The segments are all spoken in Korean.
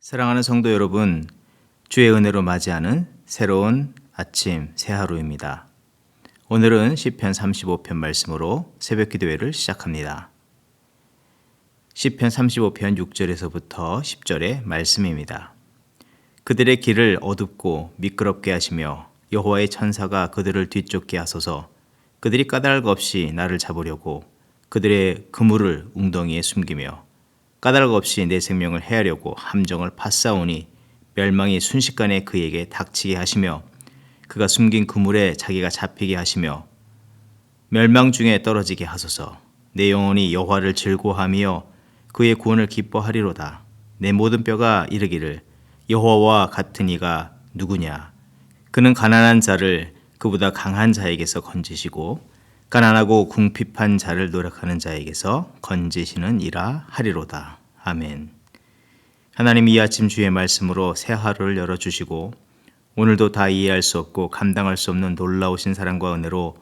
사랑하는 성도 여러분, 주의 은혜로 맞이하는 새로운 아침 새 하루입니다. 오늘은 시편 35편 말씀으로 새벽 기도회를 시작합니다. 시편 35편 6절에서부터 10절의 말씀입니다. 그들의 길을 어둡고 미끄럽게 하시며 여호와의 천사가 그들을 뒤쫓게 하소서. 그들이 까닭 없이 나를 잡으려고 그들의 그물을 웅덩이에 숨기며 까닭 없이 내 생명을 해하려고 함정을 파싸우니 멸망이 순식간에 그에게 닥치게 하시며 그가 숨긴 그물에 자기가 잡히게 하시며 멸망 중에 떨어지게 하소서. 내 영혼이 여호와를 즐거워하며 그의 구원을 기뻐하리로다. 내 모든 뼈가 이르기를 여호와와 같은 이가 누구냐. 그는 가난한 자를 그보다 강한 자에게서 건지시고 가난하고 궁핍한 자를 노력하는 자에게서 건지시는 이라 하리로다. 아멘. 하나님, 이 아침 주의 말씀으로 새 하루를 열어주시고 오늘도 다 이해할 수 없고 감당할 수 없는 놀라우신 사랑과 은혜로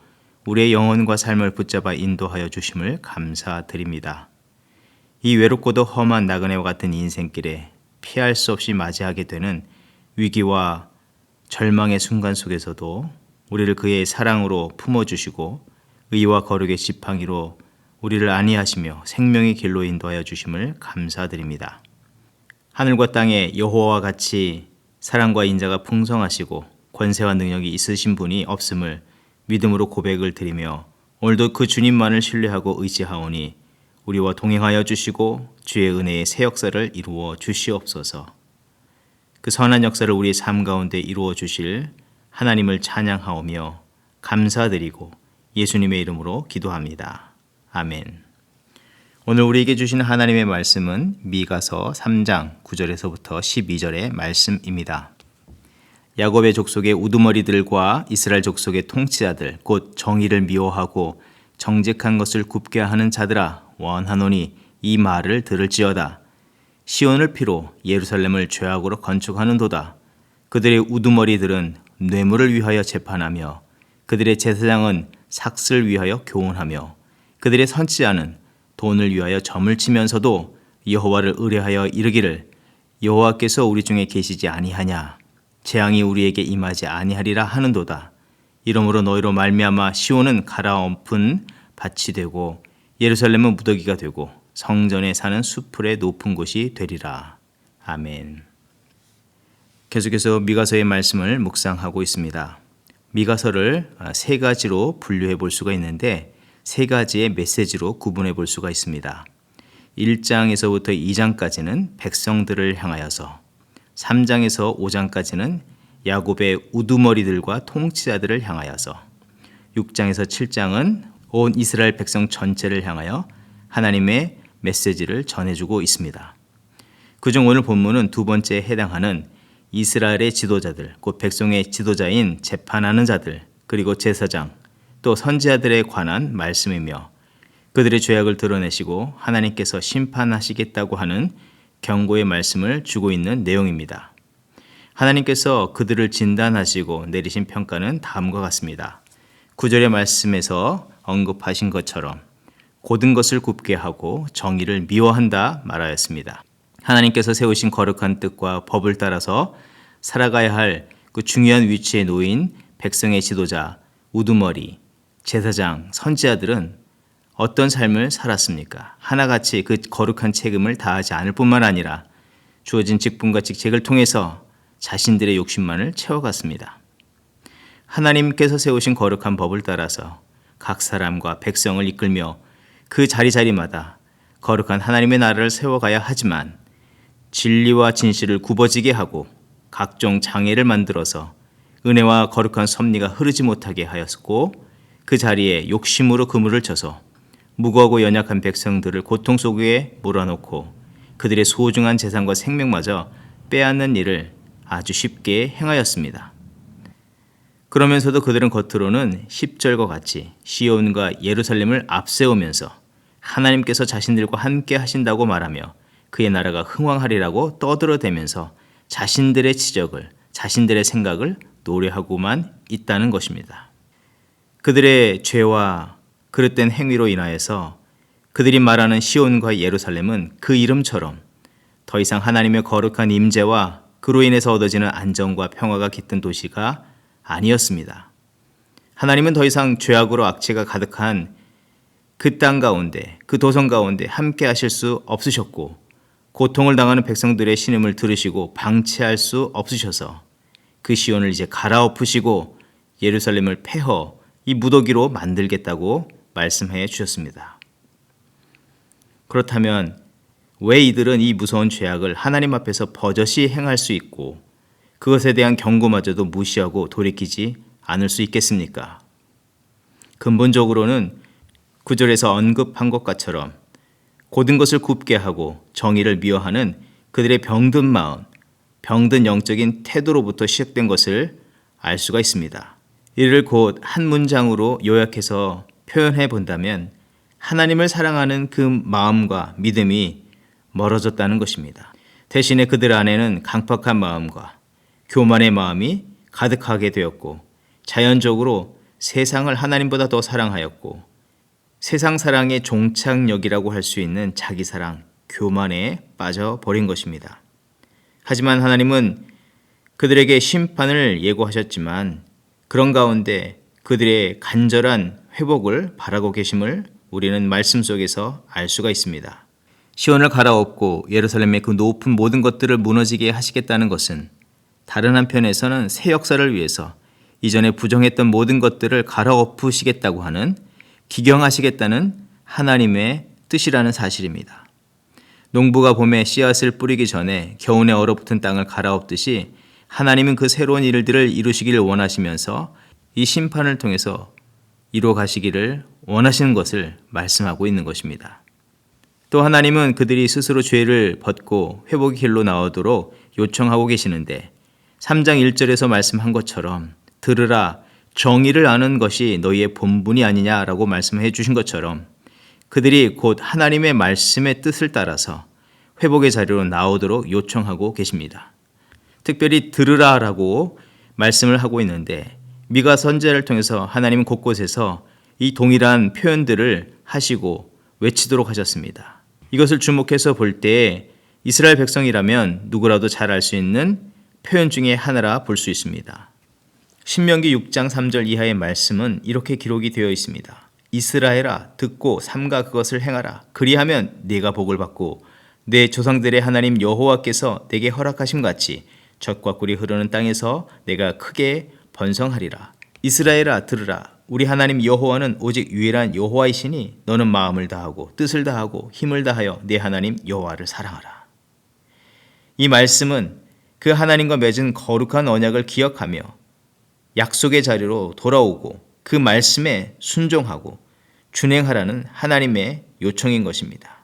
우리의 영혼과 삶을 붙잡아 인도하여 주심을 감사드립니다. 이 외롭고도 험한 나그네와 같은 인생길에 피할 수 없이 맞이하게 되는 위기와 절망의 순간 속에서도 우리를 그의 사랑으로 품어주시고 의와 거룩의 지팡이로 우리를 안위하시며 생명의 길로 인도하여 주심을 감사드립니다. 하늘과 땅에 여호와와 같이 사랑과 인자가 풍성하시고 권세와 능력이 있으신 분이 없음을 믿음으로 고백을 드리며 오늘도 그 주님만을 신뢰하고 의지하오니 우리와 동행하여 주시고 주의 은혜의 새 역사를 이루어 주시옵소서. 그 선한 역사를 우리의 삶 가운데 이루어 주실 하나님을 찬양하오며 감사드리고 예수님의 이름으로 기도합니다. 아멘. 오늘 우리에게 주시는 하나님의 말씀은 미가서 3장 9절에서부터 12절의 말씀입니다. 야곱의 족속의 우두머리들과 이스라엘 족속의 통치자들 곧 정의를 미워하고 정직한 것을 굽게 하는 자들아 원하노니 이 말을 들을지어다. 시온을 피로 예루살렘을 죄악으로 건축하는도다. 그들의 우두머리들은 뇌물을 위하여 재판하며 그들의 제사장은 삭슬 위하여 교훈하며 그들의 선지자는 돈을 위하여 점을 치면서도 여호와를 의뢰하여 이르기를 여호와께서 우리 중에 계시지 아니하냐. 재앙이 우리에게 임하지 아니하리라 하는도다. 이러므로 너희로 말미암아 시온은 갈아엎은 밭이 되고 예루살렘은 무더기가 되고 성전에 사는 수풀의 높은 곳이 되리라. 아멘. 계속해서 미가서의 말씀을 묵상하고 있습니다. 미가서를 세 가지로 분류해 볼 수가 있는데 세 가지의 메시지로 구분해 볼 수가 있습니다. 1장에서부터 2장까지는 백성들을 향하여서 3장에서 5장까지는 야곱의 우두머리들과 통치자들을 향하여서 6장에서 7장은 온 이스라엘 백성 전체를 향하여 하나님의 메시지를 전해주고 있습니다. 그중 오늘 본문은 두 번째에 해당하는 이스라엘의 지도자들, 곧 백성의 지도자인 재판하는 자들, 그리고 제사장, 또 선지자들에 관한 말씀이며 그들의 죄악을 드러내시고 하나님께서 심판하시겠다고 하는 경고의 말씀을 주고 있는 내용입니다. 하나님께서 그들을 진단하시고 내리신 평가는 다음과 같습니다. 9절의 말씀에서 언급하신 것처럼 고든 것을 굽게 하고 정의를 미워한다 말하였습니다. 하나님께서 세우신 거룩한 뜻과 법을 따라서 살아가야 할 그 중요한 위치에 놓인 백성의 지도자, 우두머리, 제사장, 선지자들은 어떤 삶을 살았습니까? 하나같이 그 거룩한 책임을 다하지 않을 뿐만 아니라 주어진 직분과 직책을 통해서 자신들의 욕심만을 채워갔습니다. 하나님께서 세우신 거룩한 법을 따라서 각 사람과 백성을 이끌며 그 자리자리마다 거룩한 하나님의 나라를 세워가야 하지만 진리와 진실을 굽어지게 하고 각종 장애를 만들어서 은혜와 거룩한 섭리가 흐르지 못하게 하였고 그 자리에 욕심으로 그물을 쳐서 무고하고 연약한 백성들을 고통 속에 몰아넣고 그들의 소중한 재산과 생명마저 빼앗는 일을 아주 쉽게 행하였습니다. 그러면서도 그들은 겉으로는 10절과 같이 시온과 예루살렘을 앞세우면서 하나님께서 자신들과 함께 하신다고 말하며 그의 나라가 흥왕하리라고 떠들어대면서 자신들의 지적을, 자신들의 생각을 노래하고만 있다는 것입니다. 그들의 죄와 그릇된 행위로 인하여서 그들이 말하는 시온과 예루살렘은 그 이름처럼 더 이상 하나님의 거룩한 임재와 그로 인해서 얻어지는 안정과 평화가 깃든 도시가 아니었습니다. 하나님은 더 이상 죄악으로 악취가 가득한 그 땅 가운데, 그 도성 가운데 함께 하실 수 없으셨고, 고통을 당하는 백성들의 신음을 들으시고 방치할 수 없으셔서 그 시온을 이제 갈아엎으시고 예루살렘을 폐허, 이 무더기로 만들겠다고 말씀해 주셨습니다. 그렇다면 왜 이들은 이 무서운 죄악을 하나님 앞에서 버젓이 행할 수 있고 그것에 대한 경고마저도 무시하고 돌이키지 않을 수 있겠습니까? 근본적으로는 9절에서 언급한 것처럼 고든 것을 굽게 하고 정의를 미워하는 그들의 병든 마음, 병든 영적인 태도로부터 시작된 것을 알 수가 있습니다. 이를 곧 한 문장으로 요약해서 표현해 본다면 하나님을 사랑하는 그 마음과 믿음이 멀어졌다는 것입니다. 대신에 그들 안에는 강팍한 마음과 교만의 마음이 가득하게 되었고 자연적으로 세상을 하나님보다 더 사랑하였고 세상 사랑의 종착역이라고 할 수 있는 자기 사랑, 교만에 빠져버린 것입니다. 하지만 하나님은 그들에게 심판을 예고하셨지만 그런 가운데 그들의 간절한 회복을 바라고 계심을 우리는 말씀 속에서 알 수가 있습니다. 시온을 갈아엎고 예루살렘의 그 높은 모든 것들을 무너지게 하시겠다는 것은 다른 한편에서는 새 역사를 위해서 이전에 부정했던 모든 것들을 갈아엎으시겠다고 하는 기경하시겠다는 하나님의 뜻이라는 사실입니다. 농부가 봄에 씨앗을 뿌리기 전에 겨우내 얼어붙은 땅을 갈아엎듯이 하나님은 그 새로운 일들을 이루시기를 원하시면서 이 심판을 통해서 이루어 가시기를 원하시는 것을 말씀하고 있는 것입니다. 또 하나님은 그들이 스스로 죄를 벗고 회복의 길로 나오도록 요청하고 계시는데 3장 1절에서 말씀한 것처럼 들으라 정의를 아는 것이 너희의 본분이 아니냐라고 말씀해 주신 것처럼 그들이 곧 하나님의 말씀의 뜻을 따라서 회복의 자리로 나오도록 요청하고 계십니다. 특별히 들으라라고 말씀을 하고 있는데 미가 선지자를 통해서 하나님은 곳곳에서 이 동일한 표현들을 하시고 외치도록 하셨습니다. 이것을 주목해서 볼 때 이스라엘 백성이라면 누구라도 잘 알 수 있는 표현 중에 하나라 볼 수 있습니다. 신명기 6장 3절 이하의 말씀은 이렇게 기록이 되어 있습니다. 이스라엘아 듣고 삼가 그것을 행하라. 그리하면 네가 복을 받고 내 조상들의 하나님 여호와께서 내게 허락하심 같이 젖과 꿀이 흐르는 땅에서 내가 크게 번성하리라. 이스라엘아 들으라. 우리 하나님 여호와는 오직 유일한 여호와이시니 너는 마음을 다하고 뜻을 다하고 힘을 다하여 내 하나님 여호와를 사랑하라. 이 말씀은 그 하나님과 맺은 거룩한 언약을 기억하며 약속의 자리로 돌아오고 그 말씀에 순종하고 준행하라는 하나님의 요청인 것입니다.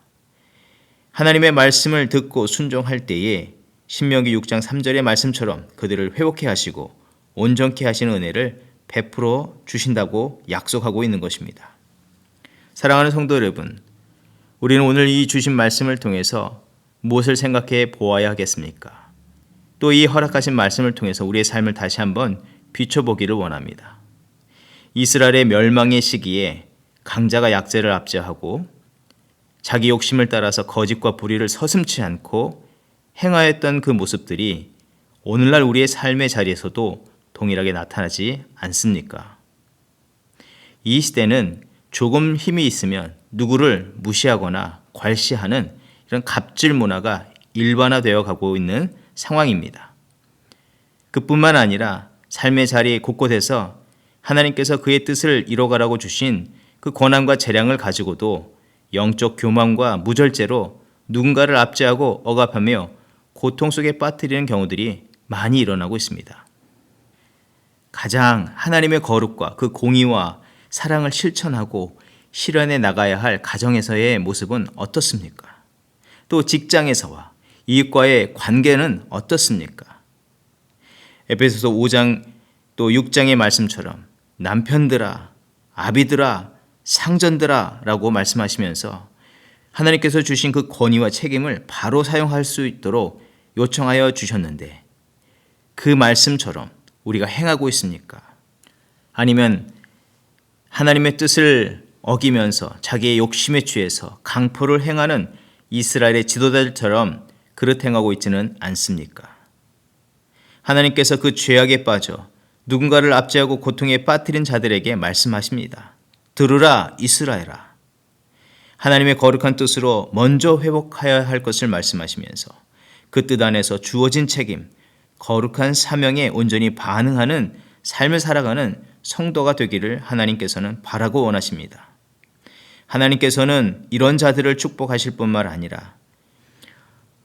하나님의 말씀을 듣고 순종할 때에 신명기 6장 3절의 말씀처럼 그들을 회복해 하시고 온전케 하시는 은혜를 베풀어 주신다고 약속하고 있는 것입니다. 사랑하는 성도 여러분, 우리는 오늘 이 주신 말씀을 통해서 무엇을 생각해 보아야 하겠습니까? 또 이 허락하신 말씀을 통해서 우리의 삶을 다시 한번 비춰보기를 원합니다. 이스라엘의 멸망의 시기에 강자가 약자를 압제하고 자기 욕심을 따라서 거짓과 불의를 서슴지 않고 행하였던 그 모습들이 오늘날 우리의 삶의 자리에서도 동일하게 나타나지 않습니까? 이 시대는 조금 힘이 있으면 누구를 무시하거나 괄시하는 이런 갑질 문화가 일반화되어 가고 있는 상황입니다. 그뿐만 아니라 삶의 자리 곳곳에서 하나님께서 그의 뜻을 이뤄가라고 주신 그 권한과 재량을 가지고도 영적 교만과 무절제로 누군가를 압제하고 억압하며 고통 속에 빠뜨리는 경우들이 많이 일어나고 있습니다. 가장 하나님의 거룩과 그 공의와 사랑을 실천하고 실현해 나가야 할 가정에서의 모습은 어떻습니까? 또 직장에서와 이웃과의 관계는 어떻습니까? 에베소서 5장 또 6장의 말씀처럼 남편들아, 아비들아, 상전들아 라고 말씀하시면서 하나님께서 주신 그 권위와 책임을 바로 사용할 수 있도록 요청하여 주셨는데 그 말씀처럼 우리가 행하고 있습니까? 아니면 하나님의 뜻을 어기면서 자기의 욕심에 취해서 강포를 행하는 이스라엘의 지도자들처럼 그 그릇 행하고 있지는 않습니까? 하나님께서 그 죄악에 빠져 누군가를 압제하고 고통에 빠뜨린 자들에게 말씀하십니다. 들으라 이스라엘아. 하나님의 거룩한 뜻으로 먼저 회복하여야 할 것을 말씀하시면서 그 뜻 안에서 주어진 책임, 거룩한 사명에 온전히 반응하는 삶을 살아가는 성도가 되기를 하나님께서는 바라고 원하십니다. 하나님께서는 이런 자들을 축복하실 뿐만 아니라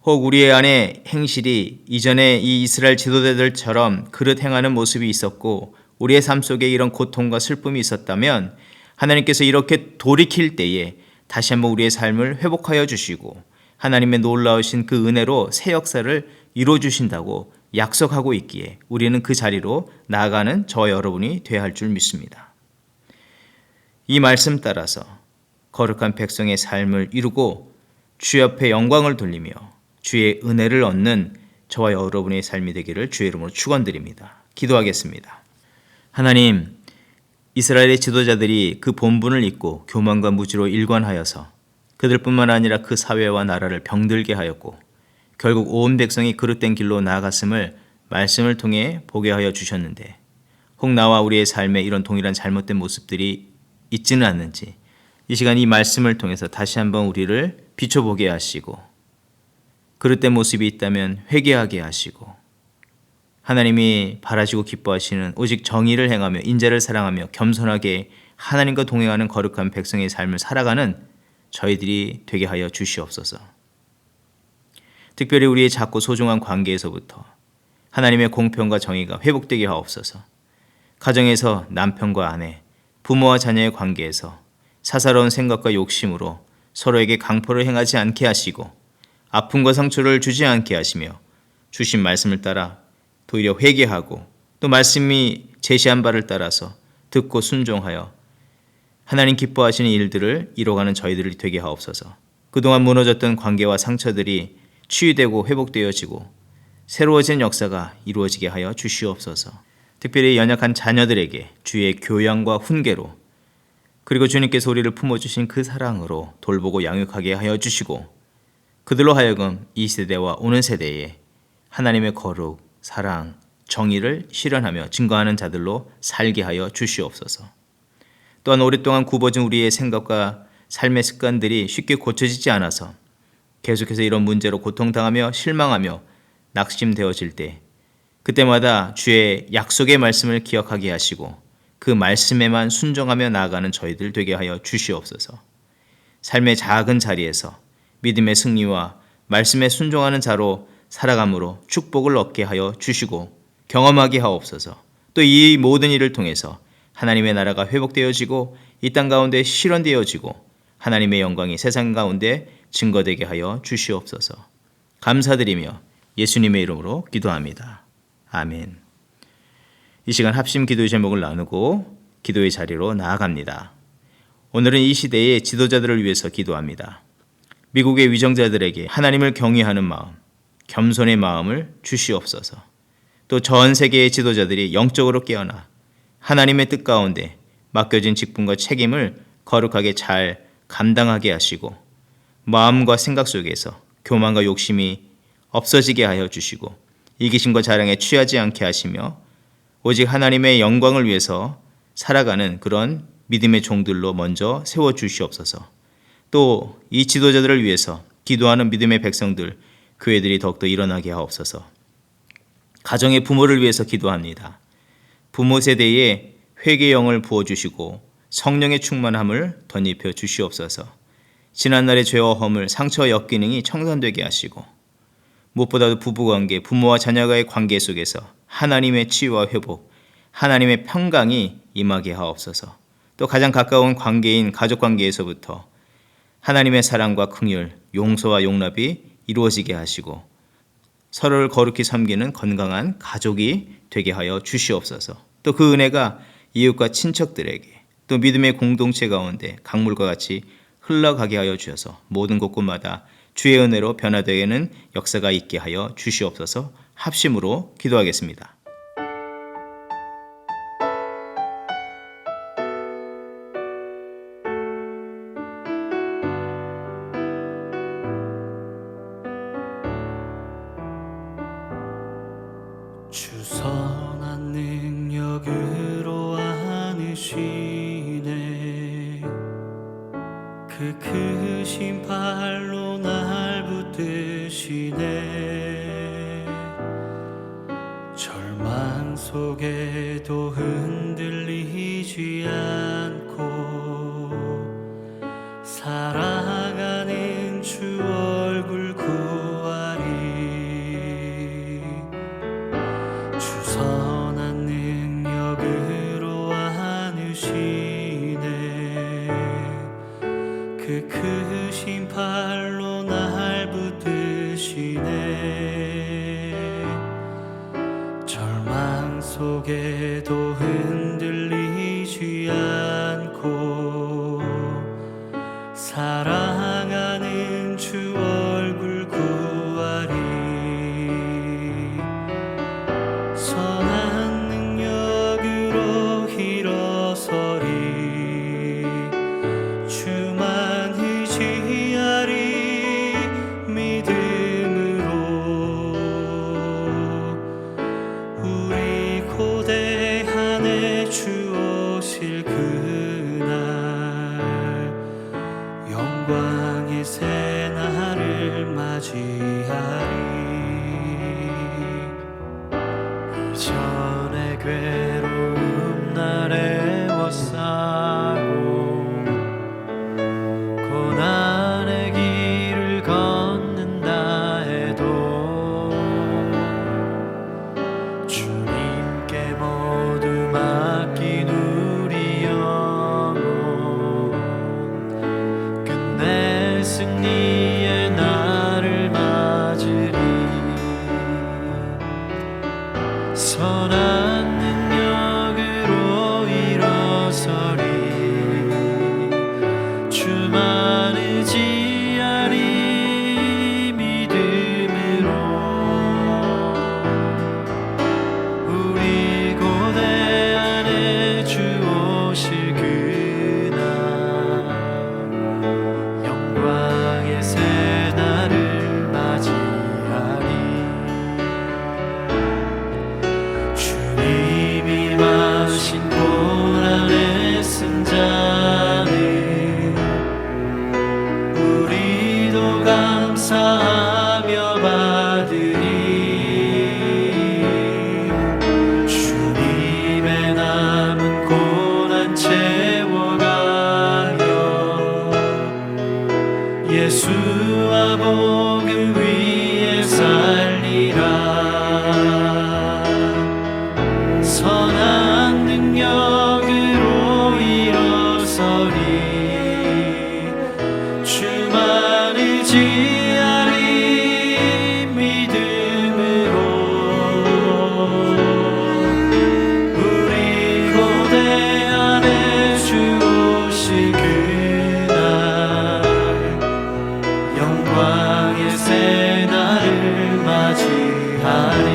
혹 우리의 안에 행실이 이전에 이 이스라엘 지도자들처럼 그릇 행하는 모습이 있었고 우리의 삶 속에 이런 고통과 슬픔이 있었다면 하나님께서 이렇게 돌이킬 때에 다시 한번 우리의 삶을 회복하여 주시고 하나님의 놀라우신 그 은혜로 새 역사를 이루어 주신다고 약속하고 있기에 우리는 그 자리로 나아가는 저와 여러분이 되어야 할 줄 믿습니다. 이 말씀 따라서 거룩한 백성의 삶을 이루고 주 앞에 영광을 돌리며 주의 은혜를 얻는 저와 여러분의 삶이 되기를 주의 이름으로 축원드립니다. 기도하겠습니다. 하나님, 이스라엘의 지도자들이 그 본분을 잊고 교만과 무지로 일관하여서 그들뿐만 아니라 그 사회와 나라를 병들게 하였고 결국 온 백성이 그릇된 길로 나아갔음을 말씀을 통해 보게 하여 주셨는데 혹 나와 우리의 삶에 이런 동일한 잘못된 모습들이 있지는 않는지 이 시간 이 말씀을 통해서 다시 한번 우리를 비춰보게 하시고 그릇된 모습이 있다면 회개하게 하시고 하나님이 바라시고 기뻐하시는 오직 정의를 행하며 인자를 사랑하며 겸손하게 하나님과 동행하는 거룩한 백성의 삶을 살아가는 저희들이 되게 하여 주시옵소서. 특별히 우리의 작고 소중한 관계에서부터 하나님의 공평과 정의가 회복되게 하옵소서. 가정에서 남편과 아내, 부모와 자녀의 관계에서 사사로운 생각과 욕심으로 서로에게 강포를 행하지 않게 하시고 아픔과 상처를 주지 않게 하시며 주신 말씀을 따라 도리어 회개하고 또 말씀이 제시한 바를 따라서 듣고 순종하여 하나님 기뻐하시는 일들을 이뤄가는 저희들이 되게 하옵소서. 그동안 무너졌던 관계와 상처들이 치유되고 회복되어지고 새로워진 역사가 이루어지게 하여 주시옵소서. 특별히 연약한 자녀들에게 주의 교양과 훈계로 그리고 주님께서 우리를 품어주신 그 사랑으로 돌보고 양육하게 하여 주시고 그들로 하여금 이 세대와 오는 세대에 하나님의 거룩, 사랑, 정의를 실현하며 증거하는 자들로 살게 하여 주시옵소서. 또한 오랫동안 굽어진 우리의 생각과 삶의 습관들이 쉽게 고쳐지지 않아서 계속해서 이런 문제로 고통당하며 실망하며 낙심되어질 때 그때마다 주의 약속의 말씀을 기억하게 하시고 그 말씀에만 순종하며 나아가는 저희들 되게 하여 주시옵소서. 삶의 작은 자리에서 믿음의 승리와 말씀에 순종하는 자로 살아감으로 축복을 얻게 하여 주시고 경험하게 하옵소서. 또 이 모든 일을 통해서 하나님의 나라가 회복되어지고 이 땅 가운데 실현되어지고 하나님의 영광이 세상 가운데 증거되게 하여 주시옵소서. 감사드리며 예수님의 이름으로 기도합니다. 아멘. 이 시간 합심 기도의 제목을 나누고 기도의 자리로 나아갑니다. 오늘은 이 시대의 지도자들을 위해서 기도합니다. 미국의 위정자들에게 하나님을 경외하는 마음, 겸손의 마음을 주시옵소서. 또 전 세계의 지도자들이 영적으로 깨어나 하나님의 뜻 가운데 맡겨진 직분과 책임을 거룩하게 잘 감당하게 하시고 마음과 생각 속에서 교만과 욕심이 없어지게 하여 주시고 이기심과 자랑에 취하지 않게 하시며 오직 하나님의 영광을 위해서 살아가는 그런 믿음의 종들로 먼저 세워 주시옵소서. 또 이 지도자들을 위해서 기도하는 믿음의 백성들, 교회들이 더욱더 일어나게 하옵소서. 가정의 부모를 위해서 기도합니다. 부모 세대에 회개의 영을 부어주시고 성령의 충만함을 덧입혀 주시옵소서. 지난날의 죄와 허물, 상처와 역기능이 청산되게 하시고 무엇보다도 부부관계, 부모와 자녀가의 관계 속에서 하나님의 치유와 회복, 하나님의 평강이 임하게 하옵소서. 또 가장 가까운 관계인 가족관계에서부터 하나님의 사랑과 긍휼, 용서와 용납이 이루어지게 하시고 서로를 거룩히 섬기는 건강한 가족이 되게 하여 주시옵소서. 또 그 은혜가 이웃과 친척들에게 또 믿음의 공동체 가운데 강물과 같이 흘러가게 하여 주셔서 모든 곳곳마다 주의 은혜로 변화되는 역사가 있게 하여 주시옵소서. 합심으로 기도하겠습니다. 주 선한 능력으로 안으시네. 그 크신 발로 날 붙드시네. 절망 속에도 흔들리지 않고 사랑하는 주 얼굴 구하리. 주 선한 능력으로 안으시네. 그 크신 팔로 날 붙드시네. 절망 속에도 흔들리지 않고 사랑하는 주 얼굴 구하리. 선한 능력으로 일어서리. 주만 의지하리. 믿음으로 우리 고대한에 주 오실 그날 영광의 새날을 맞이하리. 이전의 괴로움 날 애워싸고 고난의 길을 걷는다 해도 주님께 모두 맡긴 우리 영혼 끝내 승리의 날을 맞으리. 선한 능력으로 일어서리. 주만 의지하리. 믿음으로 우리 고대한에 주 오실 그날 영광의 새날을 맞이하리. 주님이 마신 고난의 승자는 우리도 감사하며 받으리. 주님의 남은 고난 채워가며 예수와 복음 위에 살리라. 선한 능력으로 일어서리. 주만 의지하리. 믿음으로 우리 고대한에 주 오실 그날 영광의 새날을 맞이하리.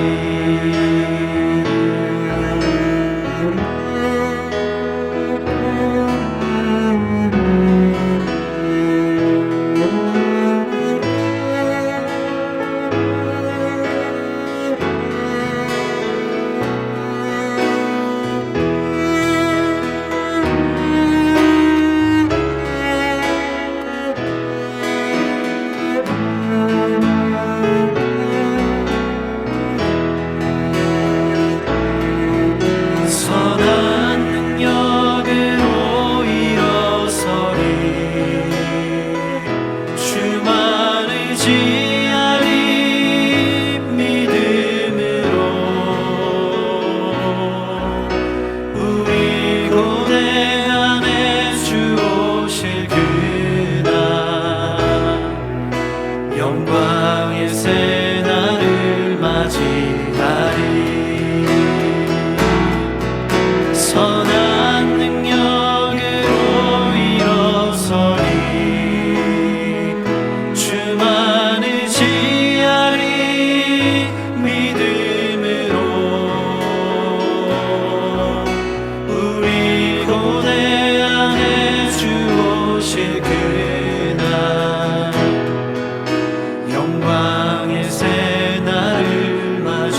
영광의 새날을 맞이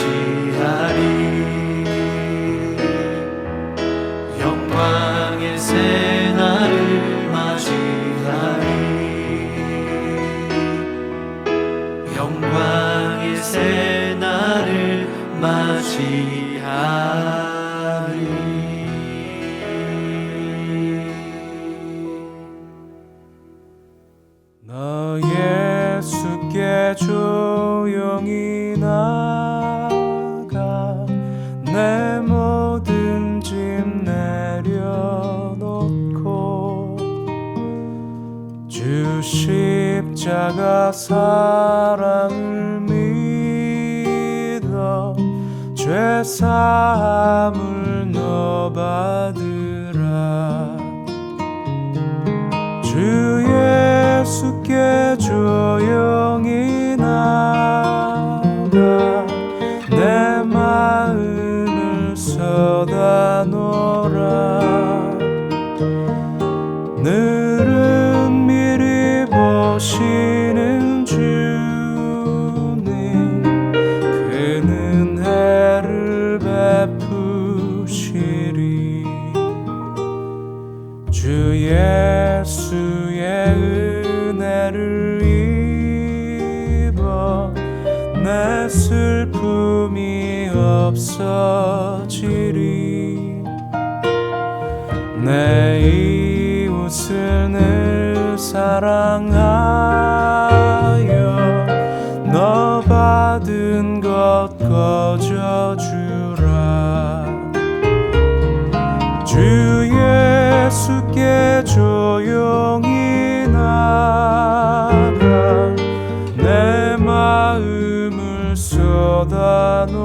너 예수께 조용히 나가 내 모든 짐 내려놓고 주 십자가 사랑을 믿어 죄사함을 너 받으라. 주 예수께 조용히 나가 내 마음을 쏟아놓으라. 늘은 미리 보시는 주님 그는 은혜를 베푸시리. 주 예수의 은혜를 입어 내 슬픔이 없어지리. 내 이웃을 늘 사랑하여 너 받은 것 거저주라. 주 예수께 조용히 나가 내 마음을 쏟아놓으라.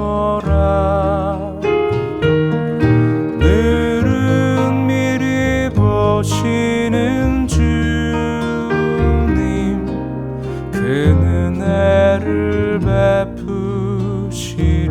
늘은 미리 보시는 주님 그는 은혜를 베푸시리.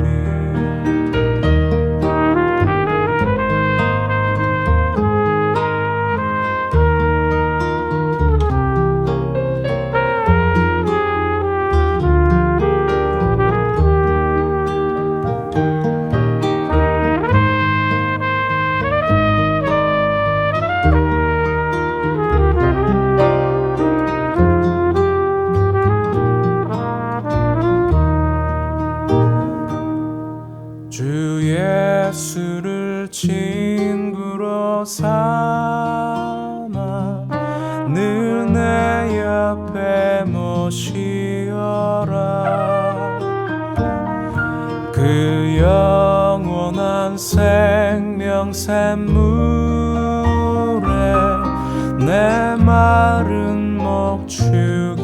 주 예수를 친구로 삼아 늘 내 옆에 모시어라. 그 영원한 생명 샘물에 내 마른 목 축